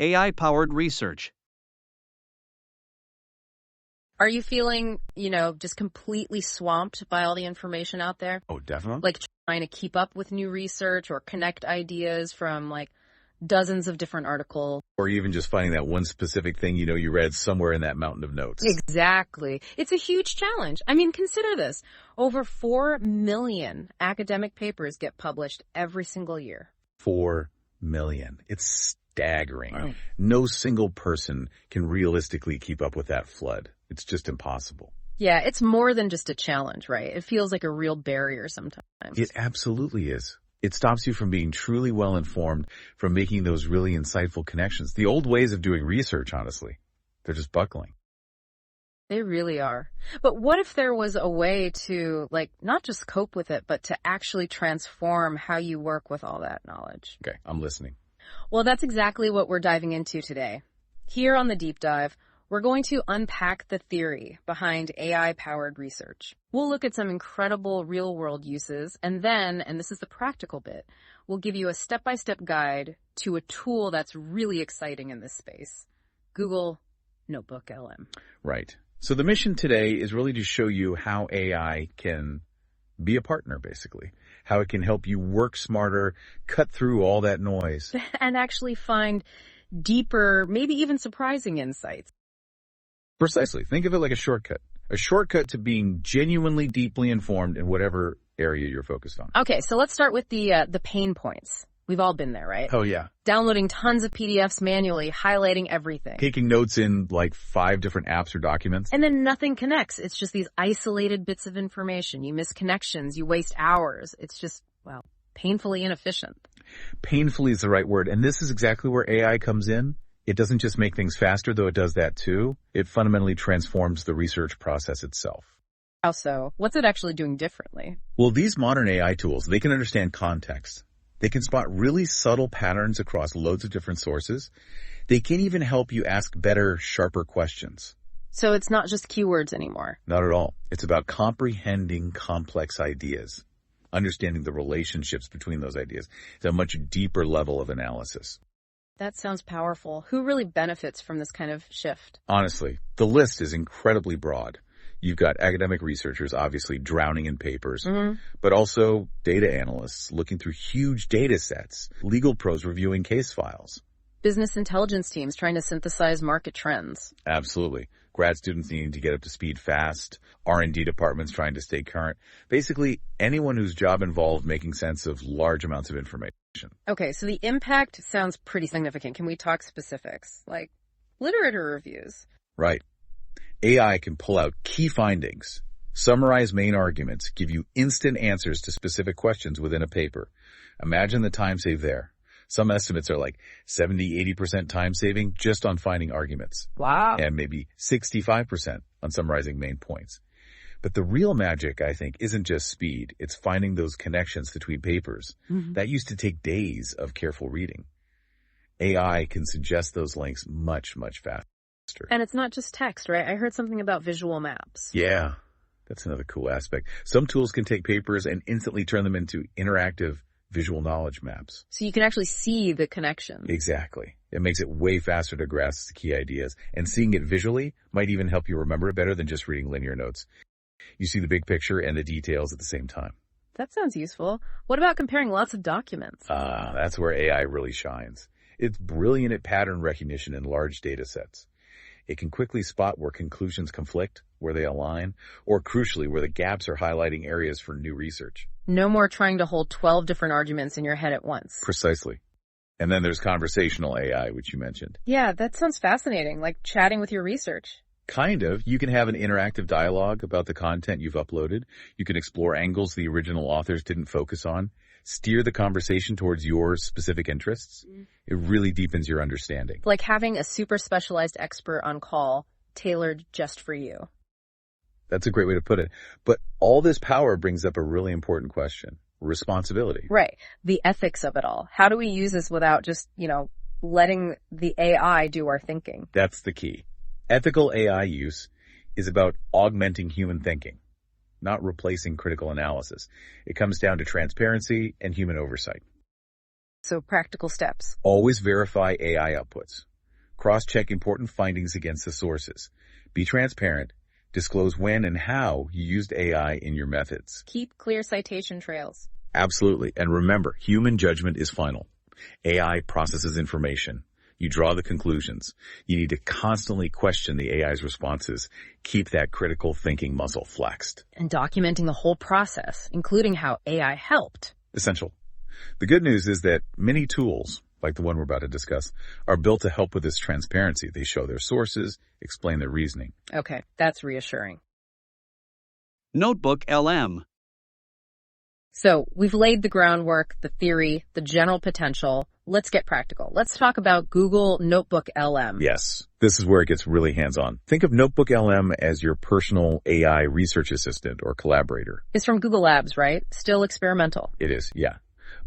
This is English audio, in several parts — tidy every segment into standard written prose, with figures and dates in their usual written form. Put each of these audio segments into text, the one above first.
AI-powered research. Are you feeling, just completely swamped by all the information out there? Oh, definitely. Like trying to keep up with new research or connect ideas from like dozens of different articles. Or even just finding that one specific thing you read somewhere in that mountain of notes. Exactly. It's a huge challenge. I mean, consider this. Over 4 million academic papers get published every single year. 4 million. It's staggering. Wow. No single person can realistically keep up with that flood. It's just impossible. Yeah, it's more than just a challenge, right? It feels like a real barrier sometimes. It absolutely is. It stops you from being truly well-informed, from making those really insightful connections. The old ways of doing research, honestly, they're just buckling. They really are. But what if there was a way to, not just cope with it, but to actually transform how you work with all that knowledge? Okay, I'm listening. Well, that's exactly what we're diving into today. Here on the Deep Dive, we're going to unpack the theory behind AI-powered research. We'll look at some incredible real-world uses, and then, and this is the practical bit, we'll give you a step-by-step guide to a tool that's really exciting in this space. Google NotebookLM. Right. So the mission today is really to show you how AI can be a partner, basically. How it can help you work smarter, cut through all that noise. And actually find deeper, maybe even surprising insights. Precisely. Think of it like a shortcut. A shortcut to being genuinely deeply informed in whatever area you're focused on. Okay, so let's start with the pain points. We've all been there, right? Oh, yeah. Downloading tons of PDFs manually, highlighting everything. Taking notes in 5 different apps or documents. And then nothing connects. It's just these isolated bits of information. You miss connections. You waste hours. It's just, painfully inefficient. Painfully is the right word. And this is exactly where AI comes in. It doesn't just make things faster, though it does that too. It fundamentally transforms the research process itself. How so? What's it actually doing differently? Well, these modern AI tools, they can understand context. They can spot really subtle patterns across loads of different sources. They can even help you ask better, sharper questions. So it's not just keywords anymore. Not at all. It's about comprehending complex ideas, understanding the relationships between those ideas. It's a much deeper level of analysis. That sounds powerful. Who really benefits from this kind of shift? Honestly, the list is incredibly broad. You've got academic researchers obviously drowning in papers, but also data analysts looking through huge data sets, legal pros reviewing case files. Business intelligence teams trying to synthesize market trends. Absolutely. Grad students needing to get up to speed fast, R&D departments trying to stay current. Basically, anyone whose job involved making sense of large amounts of information. Okay, so the impact sounds pretty significant. Can we talk specifics, like literature reviews? Right. AI can pull out key findings, summarize main arguments, give you instant answers to specific questions within a paper. Imagine the time saved there. Some estimates are like 70-80% time saving just on finding arguments. Wow. And maybe 65% on summarizing main points. But the real magic, I think, isn't just speed. It's finding those connections between papers. That used to take days of careful reading. AI can suggest those links much, much faster. And it's not just text, right? I heard something about visual maps. Yeah, that's another cool aspect. Some tools can take papers and instantly turn them into interactive visual knowledge maps. So you can actually see the connection. Exactly. It makes it way faster to grasp the key ideas. And seeing it visually might even help you remember it better than just reading linear notes. You see the big picture and the details at the same time. That sounds useful. What about comparing lots of documents? That's where AI really shines. It's brilliant at pattern recognition in large data sets. It can quickly spot where conclusions conflict, where they align, or crucially, where the gaps are highlighting areas for new research. No more trying to hold 12 different arguments in your head at once. Precisely. And then there's conversational AI, which you mentioned. Yeah, that sounds fascinating, like chatting with your research. Kind of. You can have an interactive dialogue about the content you've uploaded. You can explore angles the original authors didn't focus on, steer the conversation towards your specific interests. It really deepens your understanding. Like having a super specialized expert on call tailored just for you. That's a great way to put it. But all this power brings up a really important question. Responsibility. Right. The ethics of it all. How do we use this without just, letting the AI do our thinking? That's the key. Ethical AI use is about augmenting human thinking, not replacing critical analysis. It comes down to transparency and human oversight. So practical steps. Always verify AI outputs. Cross-check important findings against the sources. Be transparent. Disclose when and how you used AI in your methods. Keep clear citation trails. Absolutely. And remember, human judgment is final. AI processes information. You draw the conclusions. You need to constantly question the AI's responses. Keep that critical thinking muscle flexed. And documenting the whole process, including how AI helped. Essential. The good news is that many tools, like the one we're about to discuss, are built to help with this transparency. They show their sources, explain their reasoning. Okay, that's reassuring. NotebookLM. So we've laid the groundwork, the theory, the general potential. Let's get practical. Let's talk about Google NotebookLM. Yes, this is where it gets really hands-on. Think of NotebookLM as your personal AI research assistant or collaborator. It's from Google Labs, right? Still experimental. It is, yeah.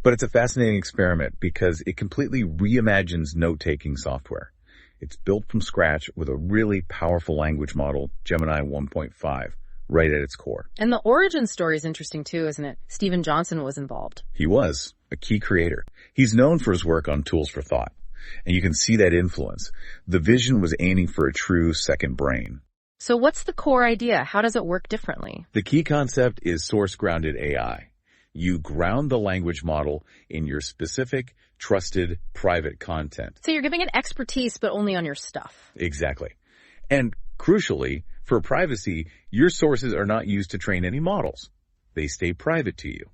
But it's a fascinating experiment because it completely reimagines note-taking software. It's built from scratch with a really powerful language model, Gemini 1.5. right at its core. And the origin story is interesting too, isn't it? Steven Johnson was involved. He was a key creator. He's known for his work on tools for thought, and you can see that influence. The vision was aiming for a true second brain. So what's the core idea? How does it work differently? The key concept is source-grounded AI. You ground the language model in your specific, trusted, private content. So you're giving it expertise, but only on your stuff. Exactly. And crucially, for privacy, your sources are not used to train any models. They stay private to you.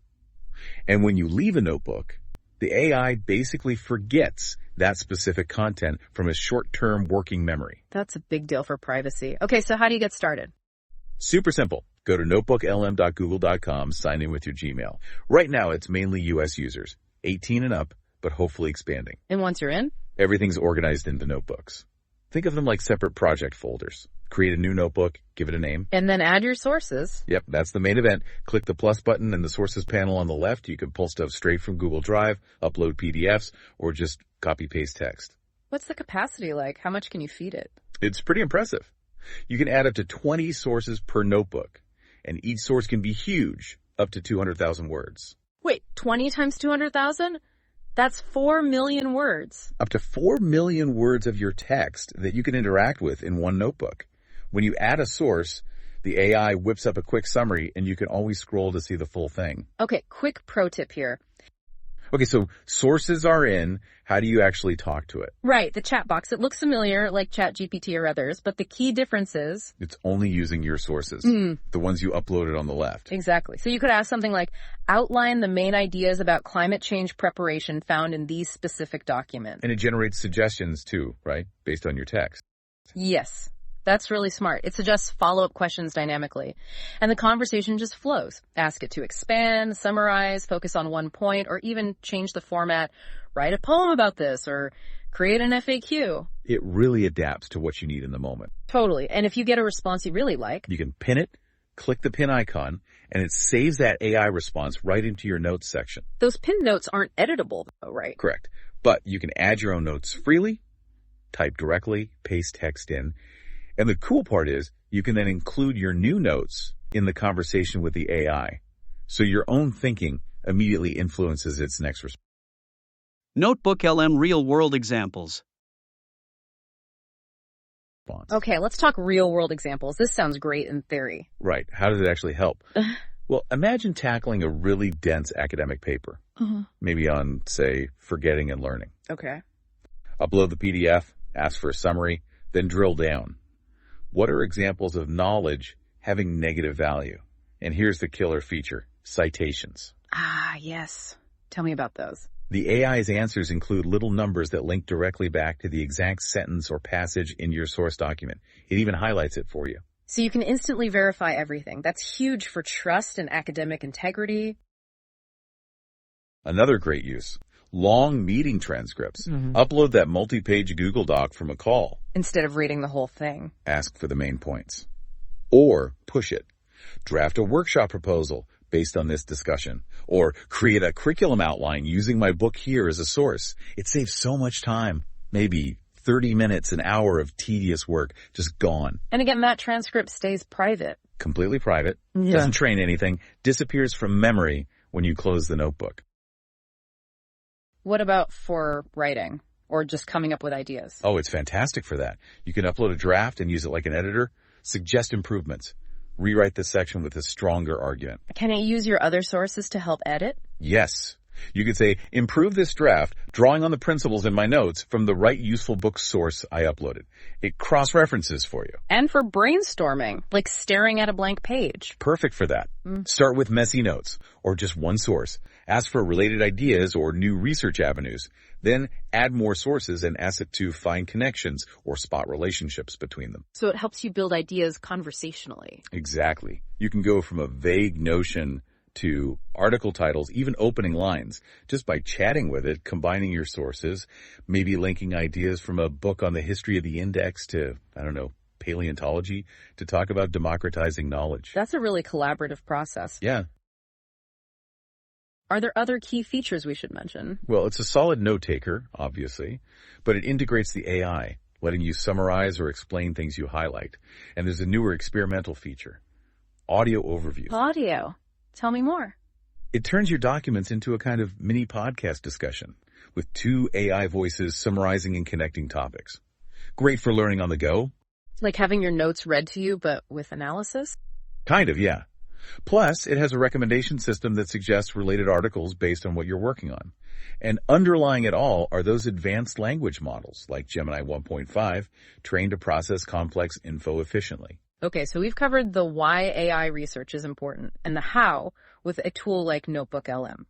And when you leave a notebook, the AI basically forgets that specific content from a short-term working memory. That's a big deal for privacy. Okay, so how do you get started? Super simple. Go to notebooklm.google.com, sign in with your Gmail. Right now, it's mainly U.S. users, 18 and up, but hopefully expanding. And once you're in? Everything's organized into notebooks. Think of them like separate project folders. Create a new notebook, give it a name. And then add your sources. Yep, that's the main event. Click the plus button in the sources panel on the left. You can pull stuff straight from Google Drive, upload PDFs, or just copy-paste text. What's the capacity like? How much can you feed it? It's pretty impressive. You can add up to 20 sources per notebook, and each source can be huge, up to 200,000 words. Wait, 20 times 200,000? That's 4 million words. Up to 4 million words of your text that you can interact with in one notebook. When you add a source, the AI whips up a quick summary, and you can always scroll to see the full thing. Okay, quick pro tip here. Okay, so sources are in. How do you actually talk to it? Right, the chat box. It looks familiar like ChatGPT or others, but the key difference is... It's only using your sources, the ones you uploaded on the left. Exactly. So you could ask something like, outline the main ideas about climate change preparation found in these specific documents. And it generates suggestions too, right? Based on your text. Yes. That's really smart. It suggests follow-up questions dynamically. And the conversation just flows. Ask it to expand, summarize, focus on one point, or even change the format. Write a poem about this, or create an FAQ. It really adapts to what you need in the moment. Totally. And if you get a response you really like, you can pin it, click the pin icon, and it saves that AI response right into your notes section. Those pinned notes aren't editable, though, right? Correct. But you can add your own notes freely, type directly, paste text in. And the cool part is you can then include your new notes in the conversation with the AI. So your own thinking immediately influences its next response. NotebookLM real-world examples. Okay, let's talk real-world examples. This sounds great in theory. Right. How does it actually help? Well, imagine tackling a really dense academic paper. Maybe on, say, forgetting and learning. Okay. Upload the PDF, ask for a summary, then drill down. What are examples of knowledge having negative value? And here's the killer feature, citations. Ah, yes. Tell me about those. The AI's answers include little numbers that link directly back to the exact sentence or passage in your source document. It even highlights it for you. So you can instantly verify everything. That's huge for trust and academic integrity. Another great use. Long meeting transcripts. Upload that multi-page Google Doc from a call. Instead of reading the whole thing. Ask for the main points. Or push it. Draft a workshop proposal based on this discussion. Or create a curriculum outline using my book here as a source. It saves so much time. Maybe 30 minutes, an hour of tedious work just gone. And again, that transcript stays private. Completely private. Doesn't train anything. Disappears from memory when you close the notebook. What about for writing or just coming up with ideas? Oh, it's fantastic for that. You can upload a draft and use it like an editor, suggest improvements, rewrite this section with a stronger argument. Can it use your other sources to help edit? Yes. You could say, improve this draft, drawing on the principles in my notes from the right useful book source I uploaded. It cross-references for you. And for brainstorming, like staring at a blank page. Perfect for that. Start with messy notes, or just one source. Ask for related ideas or new research avenues. Then add more sources and ask it to find connections or spot relationships between them. So it helps you build ideas conversationally. Exactly. You can go from a vague notion to article titles, even opening lines, just by chatting with it, combining your sources, maybe linking ideas from a book on the history of the index to, paleontology, to talk about democratizing knowledge. That's a really collaborative process. Yeah. Are there other key features we should mention? Well, it's a solid note taker, obviously, but it integrates the AI, letting you summarize or explain things you highlight. And there's a newer experimental feature, audio overview. Audio. Tell me more. It turns your documents into a kind of mini podcast discussion with 2 AI voices summarizing and connecting topics. Great for learning on the go. Like having your notes read to you, but with analysis? Kind of, yeah. Plus, it has a recommendation system that suggests related articles based on what you're working on. And underlying it all are those advanced language models like Gemini 1.5, trained to process complex info efficiently. Okay, so we've covered the why AI research is important and the how with a tool like NotebookLM.